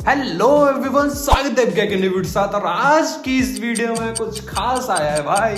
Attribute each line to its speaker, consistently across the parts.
Speaker 1: Hello everyone, स्वागत है आपका एक नई वीडियो के साथ। और आज की इस वीडियो में कुछ खास आया है भाई।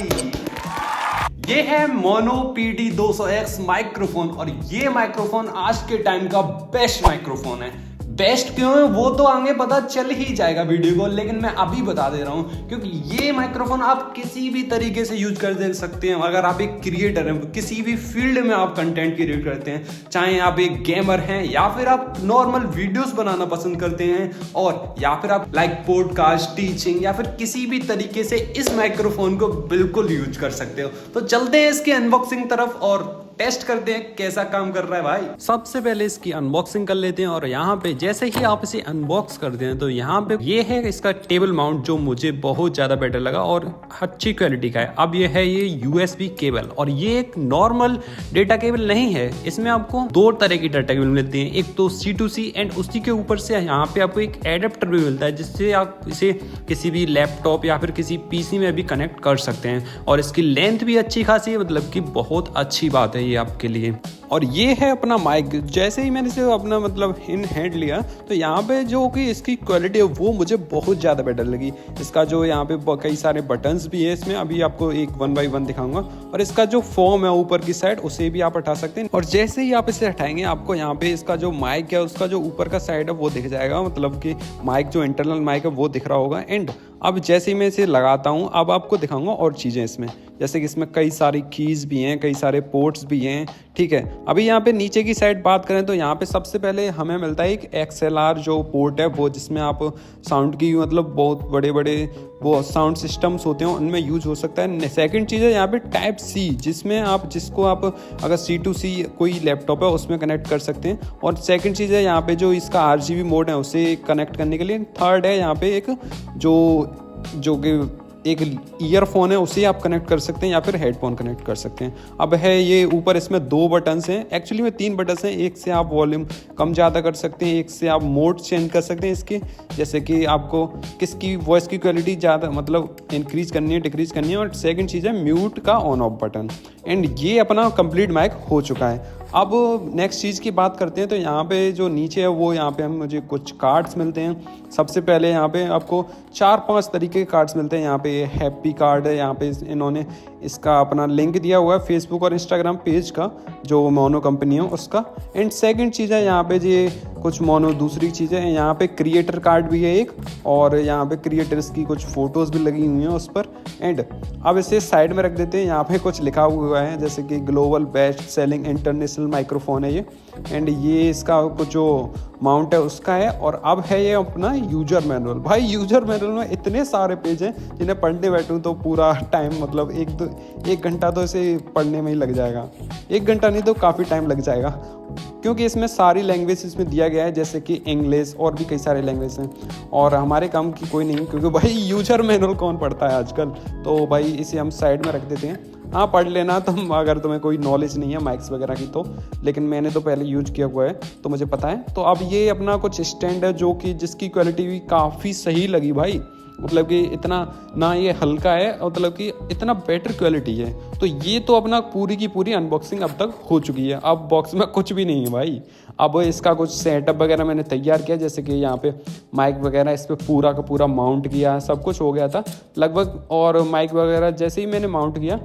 Speaker 1: ये है मोनो PD200X माइक्रोफोन और ये माइक्रोफोन आज के टाइम का बेस्ट माइक्रोफोन है। बेस्ट क्यों है वो तो आगे पता चल ही जाएगा वीडियो को, लेकिन मैं अभी बता दे रहा हूं क्योंकि ये माइक्रोफोन आप किसी भी तरीके से यूज कर दे सकते हैं। अगर आप एक क्रिएटर हैं, किसी भी फील्ड में आप कंटेंट क्रिएट करते हैं, चाहे आप एक गेमर हैं या फिर आप नॉर्मल वीडियोस बनाना पसंद करते हैं, और या फिर आप लाइक पॉडकास्ट, टीचिंग या फिर किसी भी तरीके से इस माइक्रोफोन को बिल्कुल यूज कर सकते हो। तो चलते हैं इसकी अनबॉक्सिंग तरफ और टेस्ट करते हैं कैसा काम कर रहा है भाई। सबसे पहले इसकी अनबॉक्सिंग कर लेते हैं और यहाँ पे जैसे ही आप इसे अनबॉक्स करते हैं तो यहाँ पे ये है इसका टेबल माउंट, जो मुझे बहुत ज्यादा बेटर लगा और अच्छी क्वालिटी का है। अब ये है ये USB केबल, और ये एक नॉर्मल डेटा केबल नहीं है। इसमें आपको दो तरह की डेटा केबल मिलती है, एक तो C2C एंड उसी के ऊपर से यहाँ पे आपको एक एडेप्टर भी मिलता है जिससे आप इसे किसी भी लैपटॉप या फिर किसी PC में भी कनेक्ट कर सकते हैं। और इसकी लेंथ भी अच्छी खासी है, मतलब कि बहुत अच्छी बात है ये आपके लिए। और ये है अपना माइक। जैसे ही मैंने इसे अपना मतलब इन हैंड लिया तो यहाँ पे जो कि इसकी क्वालिटी है वो मुझे बहुत ज़्यादा बेटर लगी। इसका जो यहाँ पे कई सारे बटन्स भी है इसमें, अभी आपको एक 1 बाय 1 दिखाऊंगा। और इसका जो फोम है ऊपर की साइड उसे भी आप हटा सकते हैं, और जैसे ही आप इसे हटाएंगे आपको यहाँ पे इसका जो माइक है उसका जो ऊपर का साइड है वो दिख जाएगा, मतलब कि माइक जो इंटरनल माइक है वो दिख रहा होगा। एंड अब जैसे ही मैं इसे लगाता हूँ अब आपको दिखाऊंगा और चीज़ें इसमें, जैसे कि इसमें कई सारी कीज भी हैं, कई सारे पोर्ट्स भी हैं। ठीक है, अभी यहाँ पे नीचे की साइड बात करें तो यहाँ पे सबसे पहले हमें मिलता है एक XLR जो पोर्ट है, वो जिसमें आप साउंड की मतलब बहुत बड़े बड़े वो साउंड सिस्टम्स होते हैं उनमें यूज हो सकता है। सेकंड चीज़ है यहाँ पे Type-C, जिसमें आप जिसको आप अगर C2C कोई लैपटॉप है उसमें कनेक्ट कर सकते हैं। और सेकंड चीज़ है यहाँ पे जो इसका RGB मोड है उसे कनेक्ट करने के लिए। थर्ड है यहाँ पे एक जो कि एक ईयरफोन है उसे आप कनेक्ट कर सकते हैं या फिर हेडफोन कनेक्ट कर सकते हैं। अब है ये ऊपर इसमें 2 बटन्स हैं, एक्चुअली में 3 बटन्स हैं। एक से आप वॉल्यूम कम ज़्यादा कर सकते हैं, एक से आप मोड चेंज कर सकते हैं इसके, जैसे कि आपको किसकी वॉइस की क्वालिटी ज़्यादा मतलब इंक्रीज करनी है, डिक्रीज करनी है। और सेकंड चीज़ है म्यूट का ऑन ऑफ बटन। एंड ये अपना कंप्लीट माइक हो चुका है। अब नेक्स्ट चीज़ की बात करते हैं तो यहाँ पे जो नीचे है वो यहाँ पे मुझे कुछ कार्ड्स मिलते हैं। सबसे पहले यहाँ पे आपको 4-5 तरीके के कार्ड्स मिलते हैं। यहाँ पे हैप्पी कार्ड है, यहाँ पे इन्होंने इसका अपना लिंक दिया हुआ है फेसबुक और इंस्टाग्राम पेज का जो मोनो कंपनी है उसका। एंड सेकंड चीज़ है यहाँ पे ये कुछ मोनो दूसरी चीज़ें हैं, यहाँ पे क्रिएटर कार्ड भी है एक, और यहाँ पे क्रिएटर्स की कुछ फ़ोटोज़ भी लगी हुई हैं उस पर। एंड अब इसे साइड में रख देते हैं। यहाँ पे कुछ लिखा हुआ है जैसे कि global best selling international microphone है ये। एंड ये इसका कुछ जो माउंट है उसका है। और अब है ये अपना यूजर मैनुअल। भाई यूजर मैनुअल में इतने सारे पेज हैं जिन्हें पढ़ने बैठूँ तो पूरा टाइम मतलब एक घंटा तो इसे पढ़ने में ही लग जाएगा। 1 घंटा नहीं तो काफ़ी टाइम लग जाएगा, क्योंकि इसमें सारी लैंग्वेज इसमें दिया गया है, जैसे कि इंग्लिश और भी कई सारे लैंग्वेज हैं। और हमारे काम की कोई नहीं, क्योंकि भाई यूजर मैनुअल कौन पढ़ता है आजकल। तो भाई इसे हम साइड में रख देते हैं। हाँ, पढ़ लेना तुम अगर तुम्हें कोई नॉलेज नहीं है माइक्स वगैरह की तो, लेकिन मैंने तो पहले यूज किया हुआ है तो मुझे पता है। तो अब ये अपना कुछ स्टैंड है जो कि जिसकी क्वालिटी भी काफ़ी सही लगी भाई, मतलब कि इतना ना ये हल्का है, मतलब कि इतना बेटर क्वालिटी है। तो ये तो अपना पूरी की पूरी अनबॉक्सिंग अब तक हो चुकी है। अब बॉक्स में कुछ भी नहीं है भाई। अब इसका कुछ सेटअप वगैरह मैंने तैयार किया, जैसे कि यहाँ पे माइक वगैरह इस पर पूरा का पूरा माउंट किया, सब कुछ हो गया था लगभग। और माइक वगैरह जैसे ही मैंने माउंट किया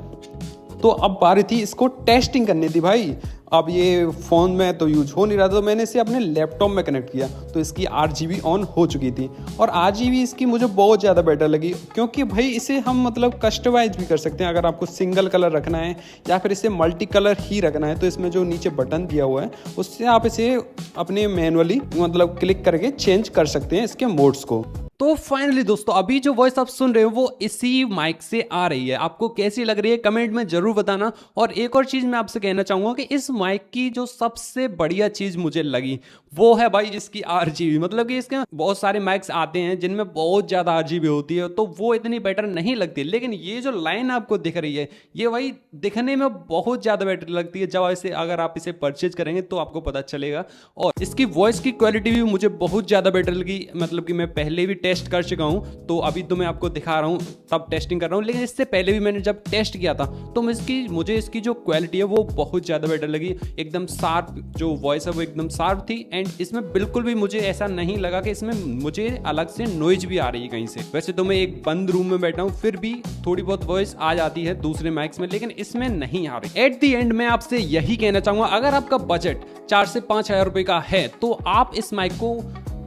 Speaker 1: तो अब बारी थी इसको टेस्टिंग करनी थी भाई। अब ये फ़ोन में तो यूज हो नहीं रहा था, तो मैंने इसे अपने लैपटॉप में कनेक्ट किया तो इसकी RGB ऑन हो चुकी थी। और RGB इसकी मुझे बहुत ज़्यादा बेटर लगी, क्योंकि भाई इसे हम मतलब कस्टमाइज भी कर सकते हैं। अगर आपको सिंगल कलर रखना है या फिर इसे मल्टी कलर ही रखना है तो इसमें जो नीचे बटन दिया हुआ है उससे आप इसे अपने मैनुअली मतलब क्लिक करके चेंज कर सकते हैं इसके मोड्स को। तो फाइनली दोस्तों, अभी जो वॉइस आप सुन रहे हो वो इसी माइक से आ रही है। आपको कैसी लग रही है कमेंट में जरूर बताना। और एक और चीज़ मैं आपसे कहना चाहूँगा कि इस माइक की जो सबसे बढ़िया चीज़ मुझे लगी वो है भाई इसकी RGB। मतलब कि इसके बहुत सारे माइक्स आते हैं जिनमें बहुत ज़्यादा RGB होती है तो वो इतनी बेटर नहीं लगती, लेकिन ये जो लाइन आपको दिख रही है ये भाई दिखने में बहुत ज़्यादा बेटर लगती है। जब इसे अगर आप इसे परचेज करेंगे तो आपको पता चलेगा। और इसकी वॉइस की क्वालिटी भी मुझे बहुत ज़्यादा बेटर लगी, मतलब कि मैं पहले भी टेस्ट कर चुका हूँ, तो अभी तो मैं आपको दिखा रहा हूँ, तब टेस्टिंग कर रहा हूँ। लेकिन इससे पहले भी मैंने जब टेस्ट किया था तो मुझे इसकी जो क्वालिटी है वो बहुत ज़्यादा बेटर लगी। एकदम शार्प जो वॉइस है वो एकदम शार्प थी, एंड इसमें बिल्कुल भी मुझे ऐसा नहीं लगा कि इसमें मुझे अलग से नॉइज भी आ रही है कहीं से। वैसे तो मैं एक बंद रूम में बैठा हूँ, फिर भी थोड़ी बहुत वॉइस आ जाती है दूसरे माइक्स में, लेकिन इसमें नहीं आ रही। एट द एंड मैं आपसे यही कहना चाहूंगा, अगर आपका बजट 4 से 5 हज़ार रुपए का है तो आप इस माइक को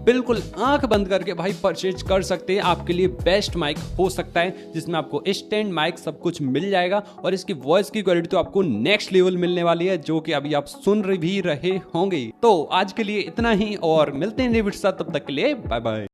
Speaker 1: बिल्कुल आंख बंद करके भाई परचेज कर सकते हैं। आपके लिए बेस्ट माइक हो सकता है, जिसमें आपको स्टैंड माइक सब कुछ मिल जाएगा, और इसकी वॉइस की क्वालिटी तो आपको नेक्स्ट लेवल मिलने वाली है, जो कि अभी आप सुन भी रहे होंगे। तो आज के लिए इतना ही, और मिलते हैं नेक्स्ट वीडियो के साथ, तब तक के लिए बाय बाय।